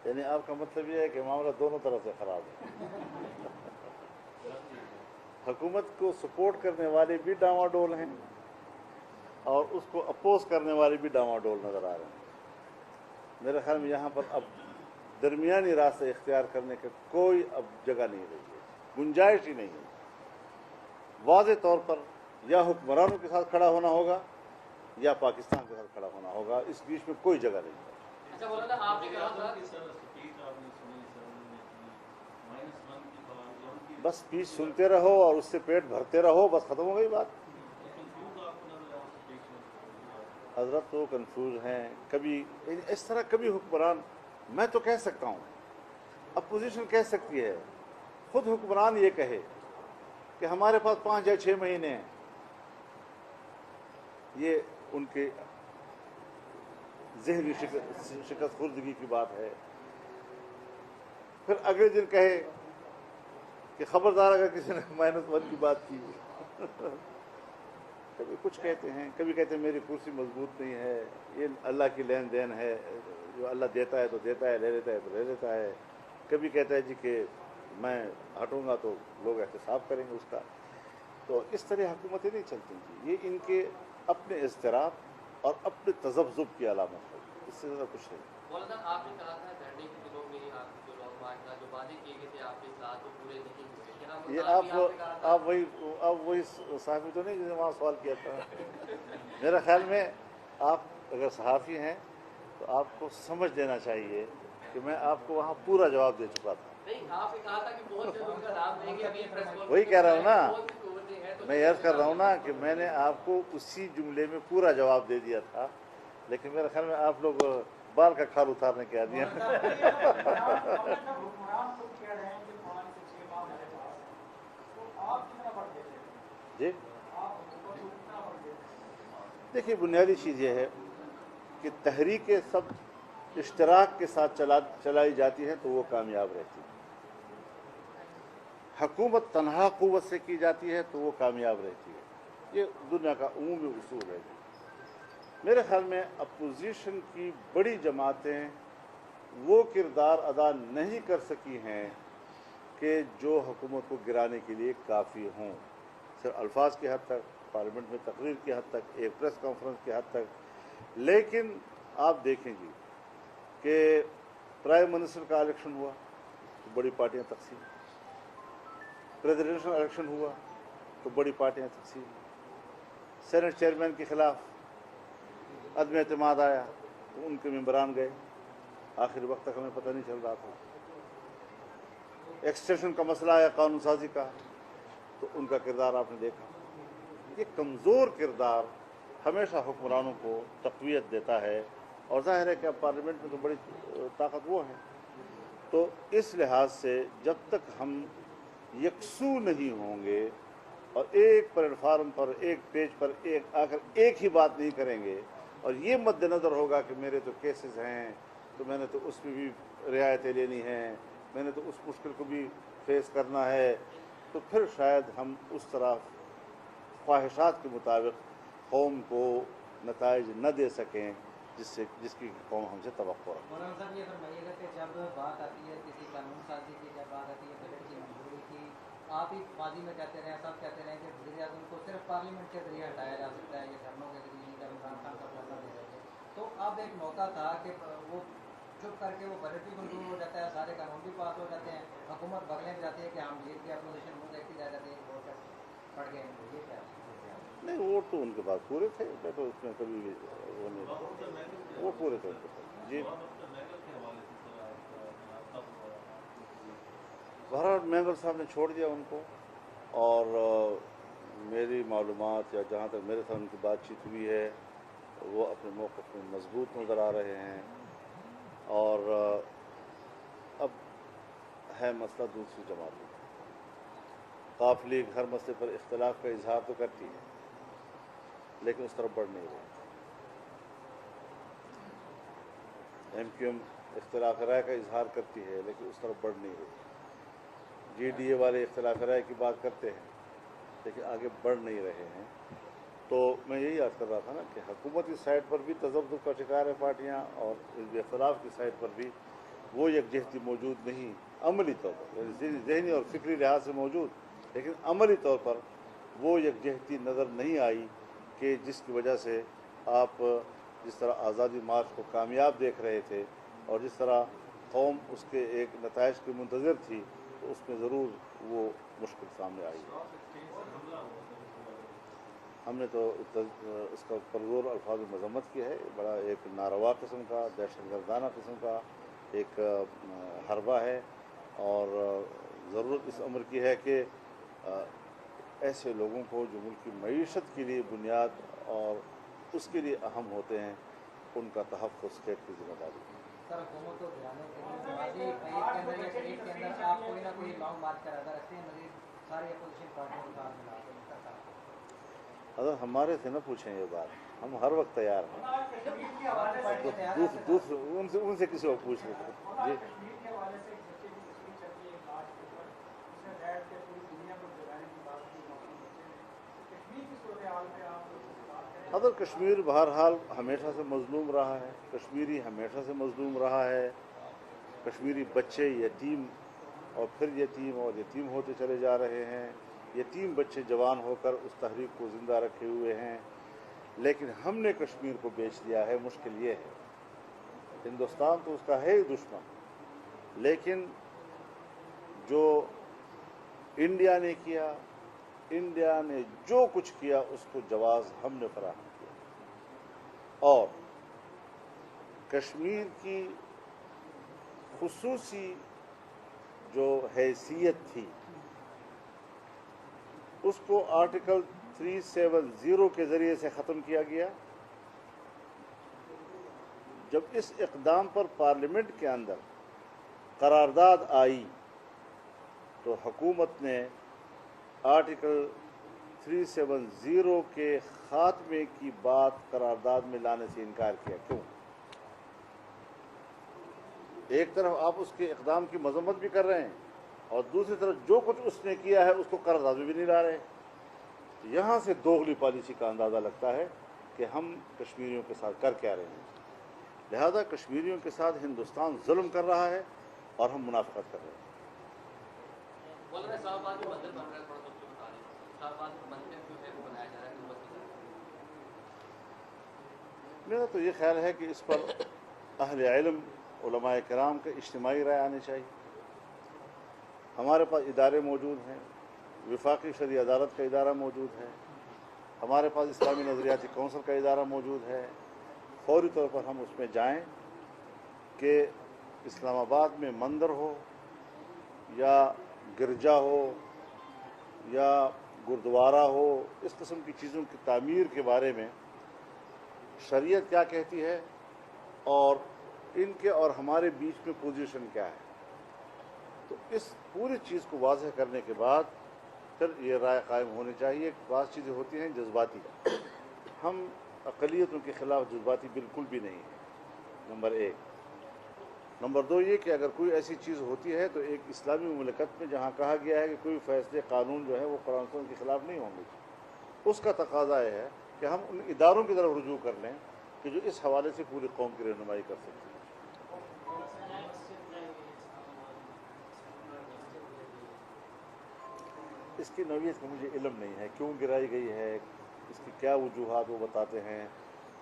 یعنی آپ کا مطلب یہ ہے کہ معاملہ دونوں طرف سے خراب ہے. حکومت کو سپورٹ کرنے والے بھی ڈاواڈول ہیں اور اس کو اپوز کرنے والے بھی ڈاواڈول نظر آ رہے ہیں. میرے خیال میں یہاں پر اب درمیانی راستہ اختیار کرنے کا کوئی اب جگہ نہیں رہی ہے, گنجائش ہی نہیں ہے. واضح طور پر یا حکمرانوں کے ساتھ کھڑا ہونا ہوگا یا پاکستان کے ساتھ کھڑا ہونا ہوگا, اس بیچ میں کوئی جگہ نہیں ہے. اچھا مولانا آپ نے کہا تھا بس پیچ سنتے رہو اور اس سے پیٹ بھرتے رہو, بس ختم ہو گئی بات. حضرت تو کنفیوز ہیں. کبھی اس طرح کبھی حکمران, میں تو کہہ سکتا ہوں, اپوزیشن کہہ سکتی ہے, خود حکمران یہ کہے کہ ہمارے پاس 5 یا 6 مہینے ہیں, یہ ان کے ذہنی شکست خوردگی کی بات ہے. پھر اگلے دن کہے کہ خبردار اگر کسی نے -1 کی بات کی. کبھی کچھ کہتے ہیں, کبھی کہتے ہیں میری کرسی مضبوط نہیں ہے, یہ اللہ کی لین دین ہے, جو اللہ دیتا ہے تو دیتا ہے, لے لیتا ہے تو لے لیتا ہے. کبھی کہتا ہے جی کہ میں ہٹوں گا تو لوگ احتساب کریں گے اس کا. تو اس طرح حکومتیں نہیں چلتی تھیں. یہ ان کے اپنے اضطراب اور اپنے تذبذب کی علامت ہے, اس سے زیادہ کچھ نہیں. مولانا آپ نے کہا تھا دھرنے کے دنوں میں آپ جو لوگ معاہدہ جو وعدے کیے گئے تھے آپ کے ساتھ وہ پورے نہیں ہوئے. کیا یہ آپ نے کہا تھا آپ وہی صحافی تو نہیں جس نے وہاں سوال کیا تھا. میرا خیال میں آپ اگر صحافی ہیں تو آپ کو سمجھ لینا چاہیے کہ میں آپ کو وہاں پورا جواب دے چکا تھا. نہیں, آپ نے کہا تھا کہ بہت جلد ان کا نام دیں گے, ابھی پریس کانفرنس وہی کہہ رہا ہوں نا, تو میں عرض کر رہا ہوں نا کہ میں نے آپ کو اسی جملے میں پورا جواب دے دیا تھا, لیکن میرے خیال میں آپ لوگ بال کا کھال اتارنے کے آدمی ہیں. جی دیکھیے, بنیادی چیز یہ ہے کہ تحریکیں سب اشتراک کے ساتھ چلائی جاتی ہیں تو وہ کامیاب رہتی ہے. حکومت تنہا قوت سے کی جاتی ہے تو وہ کامیاب رہتی ہے. یہ دنیا کا عمومی اصول ہے. میرے خیال میں اپوزیشن کی بڑی جماعتیں وہ کردار ادا نہیں کر سکی ہیں کہ جو حکومت کو گرانے کے لیے کافی ہوں. صرف الفاظ کی حد تک, پارلیمنٹ میں تقریر کی حد تک, ایک پریس کانفرنس کی حد تک. لیکن آپ دیکھیں گے کہ پرائم منسٹر کا الیکشن ہوا تو بڑی پارٹیاں تقسیم, پریزیڈنشل الیکشن ہوا تو بڑی پارٹیاں تقسیم, سینٹ چیئرمین کے خلاف عدم اعتماد آیا تو ان کے ممبران گئے, آخر وقت تک ہمیں پتہ نہیں چل رہا تھا. ایکسٹینشن کا مسئلہ آیا قانون سازی کا تو ان کا کردار آپ نے دیکھا. یہ کمزور کردار ہمیشہ حکمرانوں کو تقویت دیتا ہے, اور ظاہر ہے کہ اب پارلیمنٹ میں تو بڑی طاقت وہ ہے. تو اس لحاظ سے جب تک ہم یکسو نہیں ہوں گے اور ایک پلیٹ فارم پر, ایک پیج پر آ کر ایک ہی بات نہیں کریں گے, اور یہ مد نظر ہوگا کہ میرے تو کیسز ہیں تو میں نے تو اس میں بھی رعایتیں لینی ہیں, میں نے تو اس مشکل کو بھی فیس کرنا ہے, تو پھر شاید ہم اس طرح خواہشات کے مطابق قوم کو نتائج نہ دے سکیں جس کی قوم ہم سے توقع رکھتی ہے. مولانا صاحب یہ فرمائیے گا کہ جب بات آتی ہے کسی قانون سازی کی, جب بات آتی ہے بجٹ کی منظوری کی, آپ ہی ماضی میں کہتے رہے, سب کہتے رہے کہ وزیر اعظم کو صرف پارلیمنٹ کے ذریعے ہٹایا جا سکتا ہے, یہ دھرنوں کے ذریعے نہیں, جب عمران خان کا فیصلہ دے رہے تھے تو اب ایک موقع تھا کہ وہ چپ کر کے وہ بجٹ بھی منظور ہو جاتا ہے, سارے قانون بھی پاس ہو جاتے ہیں, حکومت بغلیں میں جاتی ہے کہ ہم لیڈ کی اپوزیشن منہ دیکھتی جا جاتی ہے, ووٹ پڑ گئے ہیں. یہ کیا نہیں, ووٹ تو ان کے پاس پورے تھے, میں تو اس میں کبھی وہ نہیں, ووٹ پورے تھے ان کے پاس. جی بہرحال مینگل صاحب نے چھوڑ دیا ان کو, اور میری معلومات یا جہاں تک میرے ساتھ ان کی بات چیت ہوئی ہے وہ اپنے موقف میں مضبوط نظر آ رہے ہیں. اور اب ہے مسئلہ دوسری جماعتوں کا. قاف لیگ ہر مسئلے پر اختلاف کا اظہار تو کرتی ہے لیکن اس طرف بڑھ نہیں رہی. ایم کیو ایم اختلاف رائے کا اظہار کرتی ہے لیکن اس طرف بڑھ نہیں رہی. جی ڈی اے والے اختلاف رائے کی بات کرتے ہیں لیکن آگے بڑھ نہیں رہے ہیں. تو میں یہی عرض کر رہا تھا نا کہ حکومتی سائڈ پر بھی تذبذب کا شکار ہے پارٹیاں, اور حزب اختلاف کی سائڈ پر بھی वो यकजहती मौजूद नहीं अमली तौर पर, यानी ज़हनी और फ़िक्री लिहाज से मौजूद, लेकिन अमली तौर पर वो यकजहती नज़र नहीं आई कि जिसकी वजह से आप जिस तरह आज़ादी मार्च को कामयाब देख रहे थे और जिस तरह कौम उसके एक नताइज की मुंतज़िर थी, तो उसमें ज़रूर वो मुश्किल सामने आई। हमने तो इसका परज़ोर अल्फाज में मज़म्मत की है। बड़ा एक नारवा किस्म का, दहशतगर्दाना किस्म का एक हरबा है, और ज़रूरत इस अमर की है कि ऐसे लोगों को जो मुल्क की मईशत के लिए बुनियाद और उसके लिए अहम होते हैं, उनका तहफ़्फ़ुज़ स्टेट की ज़िम्मेदारी है। सर हुकूमत को गिराने के लिए माजी एक के अंदर या स्टेट के अंदर आप कोई ना कोई लॉन्ग मार्च का इरादा रखते हैं, मजीद सारी अपोजिशन पार्टियों के साथ मिला के अगर हमारे से न पूछें ये बात, हम हर वक्त तैयार हैं। उनसे किसी को पूछ लेते जी। अगर कश्मीर बहरहाल हमेशा से मजलूम रहा है, कश्मीरी हमेशा से मजलूम रहा है, कश्मीरी बच्चे यतीम और फिर यतीम होते चले जा रहे हैं, यतीम बच्चे जवान होकर उस तहरीक को ज़िंदा रखे हुए हैं, लेकिन हमने कश्मीर को बेच दिया है। मुश्किल ये है, हिंदुस्तान तो उसका है ही दुश्मन, लेकिन जो इंडिया ने किया, इंडिया ने जो कुछ किया उसको जवाब हमने फराहम किया, और कश्मीर की खुसूसी जो हैसियत थी उसको आर्टिकल 370 के ज़रिए से ख़त्म किया गया। जब इस इक़दाम पर पार्लियामेंट के अंदर करारदाद आई तो हुकूमत ने आर्टिकल 370 के ख़ात्मे की बात करारदाद में लाने से इनकार किया। क्यों? एक तरफ आप उसके इक़दाम की मज़म्मत भी कर रहे हैं और दूसरी तरफ जो कुछ उसने किया है उसको करारदाद में भी नहीं ला रहे। यहाँ से दोगली पॉलिसी का अंदाज़ा लगता है कि हम कश्मीरियों के साथ कर क्या रहे हैं। लिहाजा कश्मीरियों के साथ हिंदुस्तान जुल्म कर रहा है और हम मुनाफ़िक़त कर रहे हैं। मेरा तो ये ख्याल है कि इस पर अहले इल्म उलमाए किराम के इज्तिमाई राय आनी चाहिए। हमारे पास इदारे मौजूद हैं, वफाकी शरई अदालत का इदारा मौजूद है, हमारे पास इस्लामी नज़रियाती कौंसिल का इदारा मौजूद है। फौरी तौर पर हम उसमें जाएं कि इस्लामाबाद में मंदिर हो या गिरजा हो या गुरुद्वारा हो, इस किस्म की चीज़ों की तामीर के बारे में शरीयत क्या कहती है और इनके और हमारे बीच में पोजीशन क्या है। तो इस पूरी चीज़ को वाज़ह करने के बाद फिर ये राय कायम होनी चाहिए। बात चीज़ें होती हैं जज्बाती, हम अक़लियतों के ख़िलाफ़ जज्बाती बिल्कुल भी नहीं है, नंबर एक। नंबर दो ये कि अगर कोई ऐसी चीज़ होती है तो एक इस्लामी मुमलकत में जहाँ कहा गया है कि कोई फ़ैसले कानून जो है वो कुरान सुन्नत के ख़िलाफ़ नहीं होंगे, उसका तकाज़ा है कि हम उन इदारों की तरफ रुजू कर लें कि जो इस हवाले से पूरी कौम की रहनुमाई कर सकते हैं। इसकी नौइयत का मुझे इल्म नहीं है, क्यों गिराई गई है, इसकी क्या वजूहात वो बताते हैं,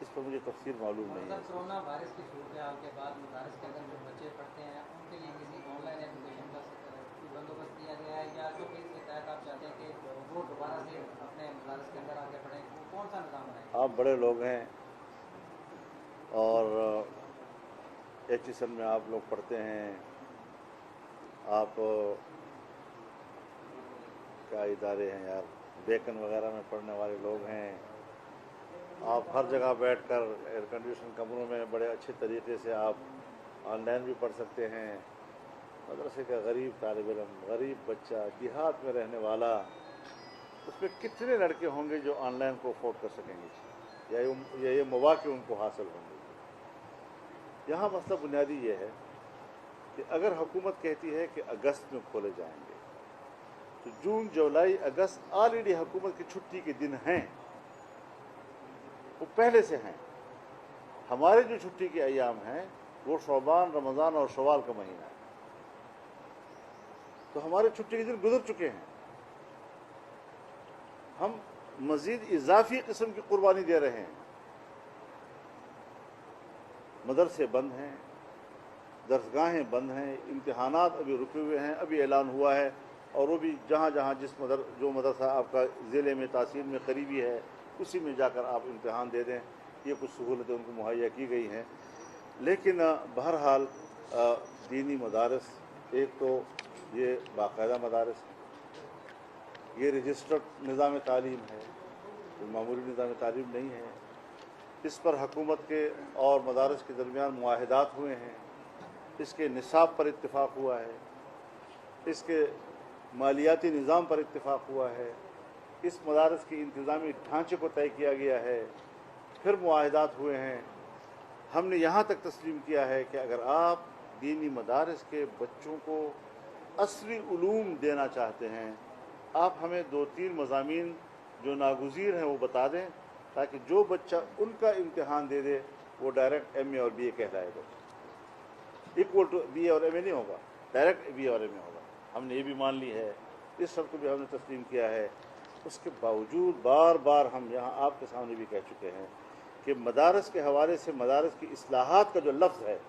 इस पर मुझे तफसील मालूम नहीं है। कोरोना वायरस की सूरत के बाद मदारस के अंदर जो बच्चे पढ़ते हैं उनके लिए किसी ऑनलाइन एजुकेशन का बंदोबस्त किया गया है, या जो भी इसके तहत आप चाहते हैं कि वो दोबारा से अपने मदारस के अंदर आगे पढ़ें, वो कौन सा निज़ाम है? आप बड़े लोग हैं और HSN में आप लोग पढ़ते हैं, आप क्या इदारे हैं यार, बेकन वगैरह में पढ़ने वाले लोग हैं, आप हर जगह बैठकर एयर कंडीशन कमरों में बड़े अच्छे तरीके से आप ऑनलाइन भी पढ़ सकते हैं। मदरसे का गरीब तालिब इल्म, गरीब बच्चा, देहात में रहने वाला, उसमें कितने लड़के होंगे जो ऑनलाइन को अफोर्ड कर सकेंगे या ये मौक़े उनको हासिल होंगे। यहाँ मसला बुनियादी ये है कि अगर हुकूमत कहती है कि अगस्त में खोले जाएंगे तो जून, जुलाई, अगस्त ऑलरेडी हुकूमत की छुट्टी के दिन हैं, वो पहले से हैं। हमारे जो छुट्टी के अयाम हैं वो शौबान, रमज़ान और शवाल का महीना है। तो हमारे छुट्टी के दिन गुजर चुके हैं, हम मज़ीद इजाफी किस्म की कुर्बानी दे रहे हैं। मदरसे बंद हैं, दरसगाहें बंद हैं, इम्तिहानात अभी रुके हुए हैं, अभी ऐलान हुआ है, और वो भी जहाँ जहाँ जो मदरसा आपका ज़िले में तासील में करीबी है उसी में जाकर आप इम्तिहान दे दें। ये कुछ सहूलतें उनको मुहैया की गई हैं। लेकिन बहरहाल दीनी मदारस, एक तो ये बाकायदा मदारस है, ये रजिस्टर्ड निज़ाम तालीम है, कोई मामूली निज़ाम तालीम नहीं है। इस पर हुकूमत के और मदारस के दरमियान मुआहिदात हुए हैं, इसके निसाब पर इत्तिफाक हुआ है, इसके मालियाती निज़ाम पर इत्तिफाक हुआ है, इस मदारस की इंतज़ामी ढांचे को तय किया गया है, फिर मुआहिदात हुए हैं। हमने यहाँ तक तस्लीम किया है कि अगर आप दीनी मदारस के बच्चों को असली उलूम देना चाहते हैं, आप हमें 2-3 मज़ामीन जो नागुज़ीर हैं वो बता दें, ताकि जो बच्चा उनका इम्तिहान दे दे वो डायरेक्ट MA और BA कहलाएगा। इक्वल टू BA और MA नहीं होगा, डायरेक्ट BA और MA होगा। हमने ये भी मान ली है, इस शर्त को भी हमने तस्लीम किया है। उसके बावजूद बार बार हम यहाँ आपके सामने भी कह चुके हैं कि मदारस के हवाले से मदारस की इस्लाहात का जो लफ्ज़ है,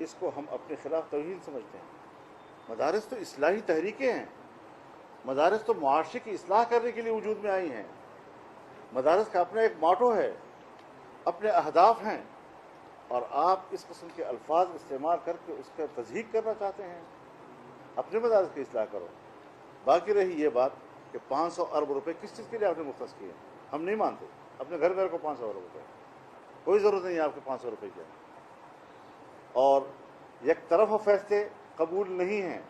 इसको हम अपने ख़िलाफ़ तौहीन समझते हैं। मदारस तो इस्लाही तहरीकें हैं, मदारस तो मुआशरे की इस्लाह करने के लिए वजूद में आई हैं। मदारस का अपना एक मोटो है, अपने अहदाफ हैं, और आप इस किस्म के अल्फाज इस्तेमाल करके उसका तज़हीक करना चाहते हैं। अपने मदारस की इस्लाह करो। बाकी रही ये बात कि 500 अरब रुपए किस चीज़ के लिए आपने मुख्तस किए, हम नहीं मानते। अपने घर घर को 500 अरब रुपये, कोई ज़रूरत नहीं है आपके 500 रुपये की। और एक तरफ फैसले कबूल नहीं हैं।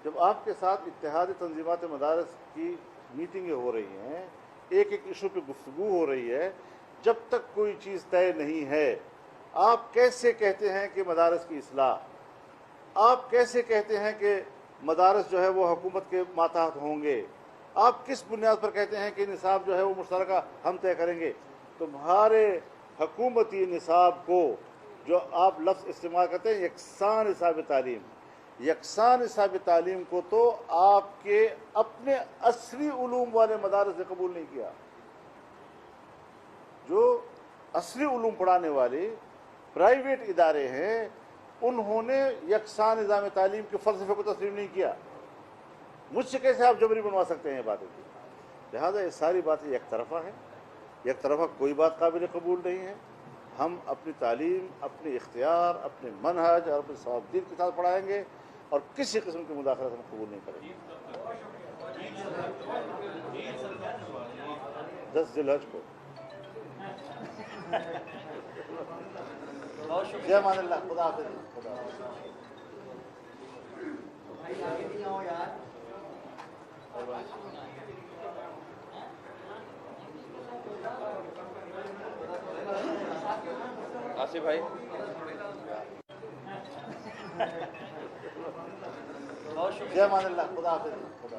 जब आपके साथ इत्तेहादी तंजीमात मदारस की मीटिंगें हो रही हैं, एक एक इशू पे गुफ्तगू हो रही है, जब तक कोई चीज़ तय नहीं है, आप कैसे कहते हैं कि मदारस की इस्लाह, आप कैसे कहते हैं कि मदारस जो है वो हुकूमत के मातहत होंगे, आप किस बुनियाद पर कहते हैं कि निसाब जो है वो मुश्तरका हम तय करेंगे? तुम्हारे हुकूमती निसाब को जो आप लफ्ज़ इस्तेमाल करते हैं यकसां निसाब तालीम, यकसां निसाब तालीम को तो आपके अपने असली उलूम वाले मदारस ने कबूल नहीं किया। जो असली उलूम पढ़ाने वाले प्राइवेट इदारे हैं, उन्होंने यकसां निज़ाम तालीम के फ़लसफ़े को तस्लीम नहीं किया। मुझसे कैसे आप जबरी बनवा सकते हैं ये बातें? लिहाजा ये सारी बातें एक तरफ़ा है, एक तरफ़ा कोई बात काबिल कबूल नहीं है। हम अपनी तालीम, अपने इख्तियार, अपने मनहज और अपने सवाबदीन के साथ पढ़ाएंगे और किसी किस्म की मुदाखलत हम कबूल नहीं करेंगे। 10 ज़िलहज को। जय मान अल्लाह, खुदा हाफ़िज़। खुदा आसिफ भाई, जय मान अल्लाह, खुदा हाफ़िज़। खुदा